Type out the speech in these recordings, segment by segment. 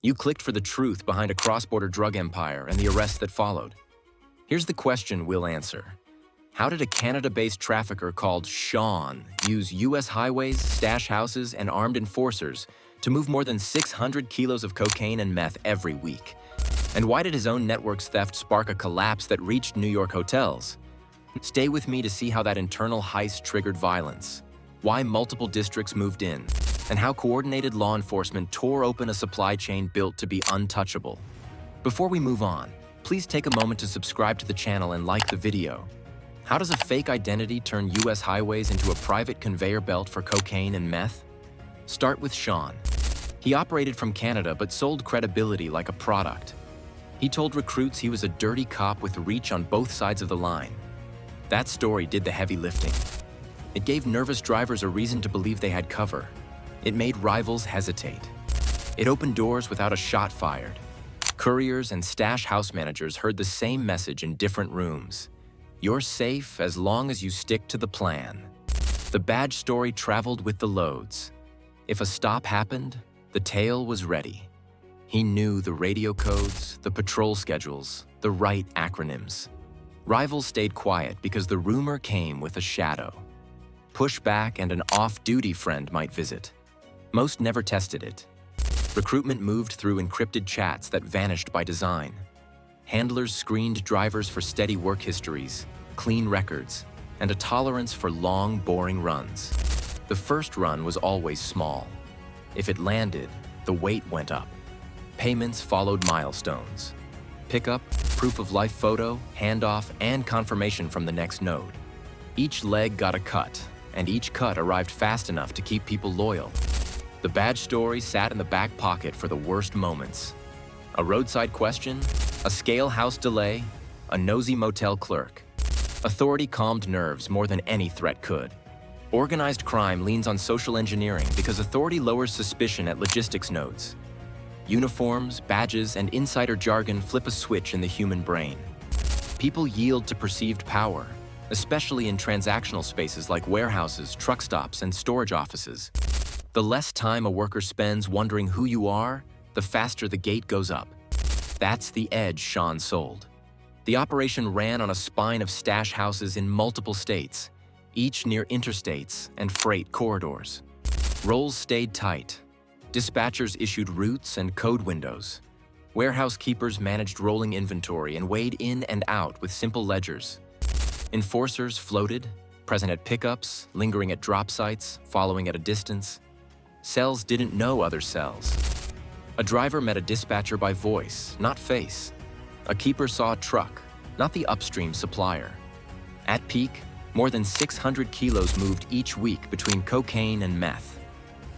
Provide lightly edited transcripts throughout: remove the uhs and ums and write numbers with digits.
You clicked for the truth behind a cross-border drug empire and the arrests that followed. Here's the question we'll answer. How did a Canada-based trafficker called Sean use U.S. highways, stash houses, and armed enforcers to move more than 600 kilos of cocaine and meth every week? And why did his own network's theft spark a collapse that reached New York hotels? Stay with me to see how that internal heist triggered violence, why multiple districts moved in, and how coordinated law enforcement tore open a supply chain built to be untouchable. Before we move on, please take a moment to subscribe to the channel and like the video. How does a fake identity turn U.S. highways into a private conveyor belt for cocaine and meth? Start with Sean. He operated from Canada but sold credibility like a product. He told recruits he was a dirty cop with reach on both sides of the line. That story did the heavy lifting. It gave nervous drivers a reason to believe they had cover. It made rivals hesitate. It opened doors without a shot fired. Couriers and stash house managers heard the same message in different rooms. You're safe as long as you stick to the plan. The badge story traveled with the loads. If a stop happened, the tail was ready. He knew the radio codes, the patrol schedules, the right acronyms. Rivals stayed quiet because the rumor came with a shadow. Pushback and an off-duty friend might visit. Most never tested it. Recruitment moved through encrypted chats that vanished by design. Handlers screened drivers for steady work histories, clean records, and a tolerance for long, boring runs. The first run was always small. If it landed, the weight went up. Payments followed milestones. Pickup, proof of life photo, handoff, and confirmation from the next node. Each leg got a cut, and each cut arrived fast enough to keep people loyal. The badge story sat in the back pocket for the worst moments. A roadside question, a scale house delay, a nosy motel clerk. Authority calmed nerves more than any threat could. Organized crime leans on social engineering because authority lowers suspicion at logistics nodes. Uniforms, badges, and insider jargon flip a switch in the human brain. People yield to perceived power, especially in transactional spaces like warehouses, truck stops, and storage offices. The less time a worker spends wondering who you are, the faster the gate goes up. That's the edge Sean sold. The operation ran on a spine of stash houses in multiple states, each near interstates and freight corridors. Roles stayed tight. Dispatchers issued routes and code windows. Warehouse keepers managed rolling inventory and weighed in and out with simple ledgers. Enforcers floated, present at pickups, lingering at drop sites, following at a distance. Cells didn't know other cells. A driver met a dispatcher by voice, not face. A keeper saw a truck, not the upstream supplier. At peak, more than 600 kilos moved each week between cocaine and meth.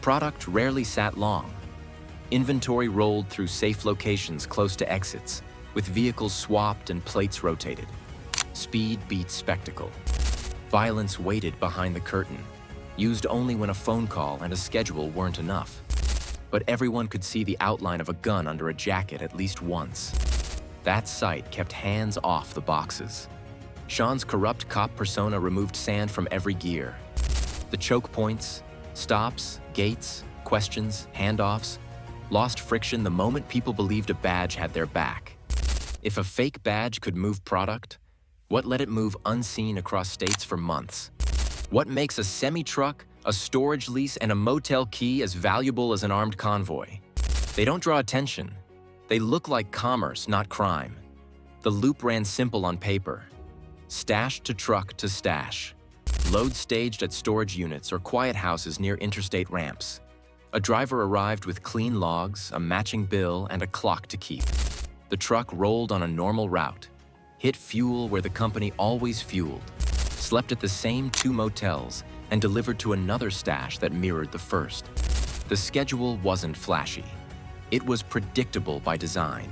Product rarely sat long. Inventory rolled through safe locations close to exits, with vehicles swapped and plates rotated. Speed beat spectacle. Violence waited behind the curtain, used only when a phone call and a schedule weren't enough. But everyone could see the outline of a gun under a jacket at least once. That sight kept hands off the boxes. Sean's corrupt cop persona removed sand from every gear. The choke points, stops, gates, questions, handoffs, lost friction the moment people believed a badge had their back. If a fake badge could move product, what let it move unseen across states for months? What makes a semi-truck, a storage lease, and a motel key as valuable as an armed convoy? They don't draw attention. They look like commerce, not crime. The loop ran simple on paper. Stash to truck to stash. Load staged at storage units or quiet houses near interstate ramps. A driver arrived with clean logs, a matching bill, and a clock to keep. The truck rolled on a normal route, hit fuel where the company always fueled, slept at the same 2 motels, and delivered to another stash that mirrored the first. The schedule wasn't flashy. It was predictable by design.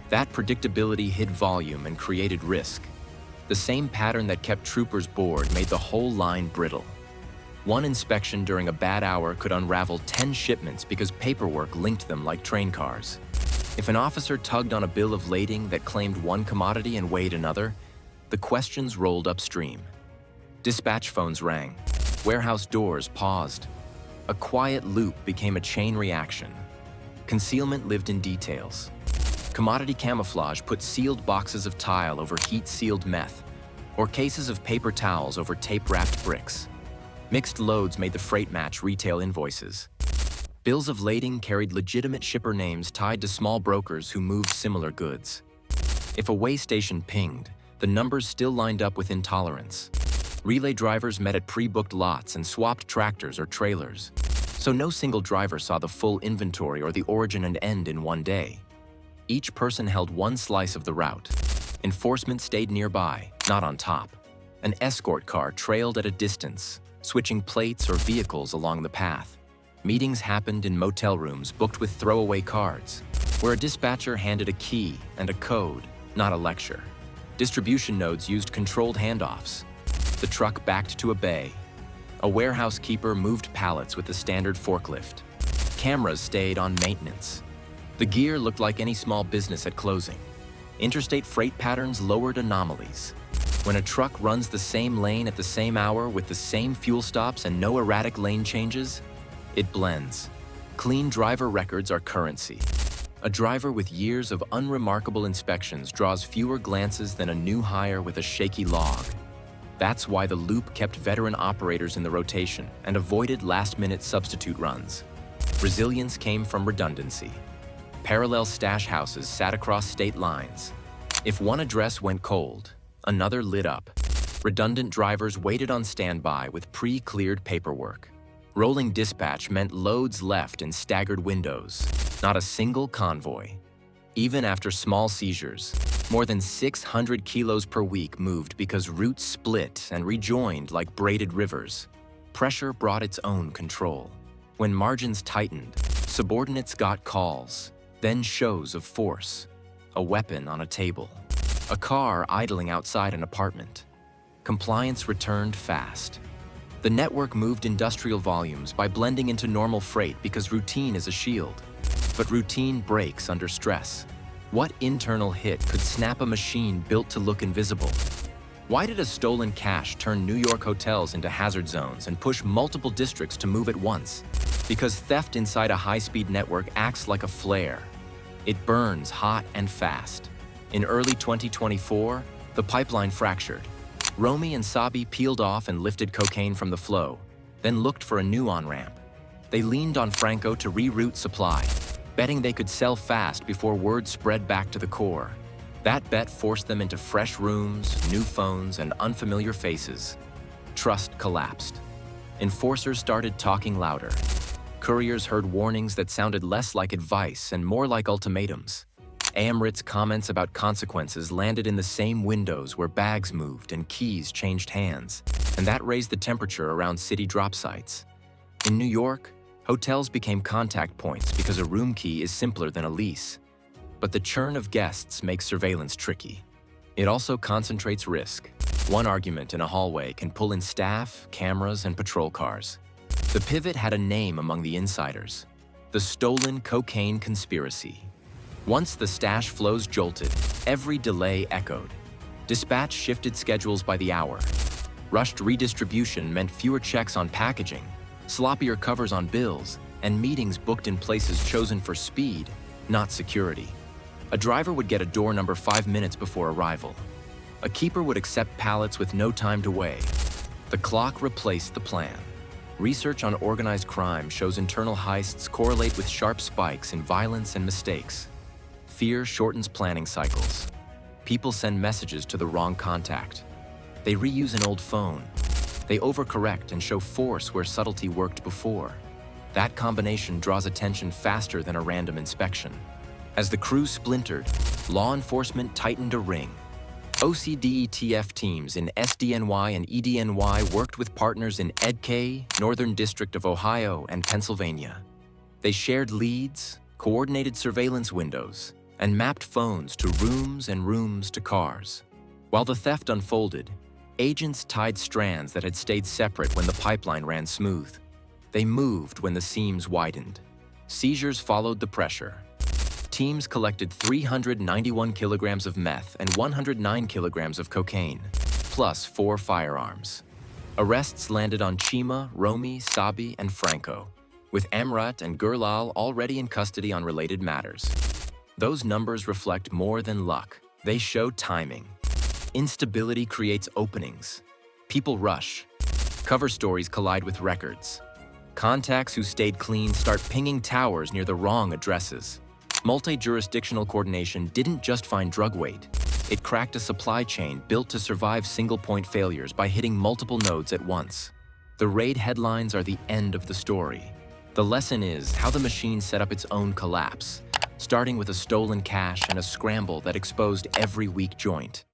That predictability hid volume and created risk. The same pattern that kept troopers bored made the whole line brittle. One inspection during a bad hour could unravel 10 shipments because paperwork linked them like train cars. If an officer tugged on a bill of lading that claimed one commodity and weighed another, the questions rolled upstream. Dispatch phones rang. Warehouse doors paused. A quiet loop became a chain reaction. Concealment lived in details. Commodity camouflage put sealed boxes of tile over heat-sealed meth, or cases of paper towels over tape-wrapped bricks. Mixed loads made the freight match retail invoices. Bills of lading carried legitimate shipper names tied to small brokers who moved similar goods. If a weigh station pinged, the numbers still lined up with intolerance. Relay drivers met at pre-booked lots and swapped tractors or trailers, so no single driver saw the full inventory or the origin and end in one day. Each person held one slice of the route. Enforcement stayed nearby, not on top. An escort car trailed at a distance, switching plates or vehicles along the path. Meetings happened in motel rooms booked with throwaway cards, where a dispatcher handed a key and a code, not a lecture. Distribution nodes used controlled handoffs. The truck backed to a bay. A warehouse keeper moved pallets with the standard forklift. Cameras stayed on maintenance. The gear looked like any small business at closing. Interstate freight patterns lowered anomalies. When a truck runs the same lane at the same hour with the same fuel stops and no erratic lane changes, it blends. Clean driver records are currency. A driver with years of unremarkable inspections draws fewer glances than a new hire with a shaky log. That's why the loop kept veteran operators in the rotation and avoided last-minute substitute runs. Resilience came from redundancy. Parallel stash houses sat across state lines. If one address went cold, another lit up. Redundant drivers waited on standby with pre-cleared paperwork. Rolling dispatch meant loads left in staggered windows, not a single convoy. Even after small seizures, more than 600 kilos per week moved because routes split and rejoined like braided rivers. Pressure brought its own control. When margins tightened, subordinates got calls, then shows of force. A weapon on a table. A car idling outside an apartment. Compliance returned fast. The network moved industrial volumes by blending into normal freight because routine is a shield. But routine breaks under stress. What internal hit could snap a machine built to look invisible? Why did a stolen cache turn New York hotels into hazard zones and push multiple districts to move at once? Because theft inside a high-speed network acts like a flare. It burns hot and fast. In early 2024, the pipeline fractured. Romy and Sabi peeled off and lifted cocaine from the flow, then looked for a new on-ramp. They leaned on Franco to reroute supply, betting they could sell fast before word spread back to the core. That bet forced them into fresh rooms, new phones, and unfamiliar faces. Trust collapsed. Enforcers started talking louder. Couriers heard warnings that sounded less like advice and more like ultimatums. Amrit's comments about consequences landed in the same windows where bags moved and keys changed hands, and that raised the temperature around city drop sites. In New York, hotels became contact points because a room key is simpler than a lease. But the churn of guests makes surveillance tricky. It also concentrates risk. One argument in a hallway can pull in staff, cameras, and patrol cars. The pivot had a name among the insiders: the stolen cocaine conspiracy. Once the stash flows jolted, every delay echoed. Dispatch shifted schedules by the hour. Rushed redistribution meant fewer checks on packaging, sloppier covers on bills, and meetings booked in places chosen for speed, not security. A driver would get a door number 5 minutes before arrival. A keeper would accept pallets with no time to weigh. The clock replaced the plan. Research on organized crime shows internal heists correlate with sharp spikes in violence and mistakes. Fear shortens planning cycles. People send messages to the wrong contact. They reuse an old phone. They overcorrect and show force where subtlety worked before. That combination draws attention faster than a random inspection. As the crew splintered, law enforcement tightened a ring. OCDETF teams in SDNY and EDNY worked with partners in EDK, Northern District of Ohio, and Pennsylvania. They shared leads, coordinated surveillance windows, and mapped phones to rooms and rooms to cars. While the theft unfolded, agents tied strands that had stayed separate when the pipeline ran smooth. They moved when the seams widened. Seizures followed the pressure. Teams collected 391 kilograms of meth and 109 kilograms of cocaine, plus 4 firearms. Arrests landed on Chima, Romy, Sabi, and Franco. with Amrat and Gurlal already in custody on related matters. Those numbers reflect more than luck. They show timing. Instability creates openings. People rush. Cover stories collide with records. Contacts who stayed clean start pinging towers near the wrong addresses. Multi-jurisdictional coordination didn't just find drug weight. It cracked a supply chain built to survive single-point failures by hitting multiple nodes at once. The raid headlines are the end of the story. The lesson is how the machine set up its own collapse, starting with a stolen cache and a scramble that exposed every weak joint.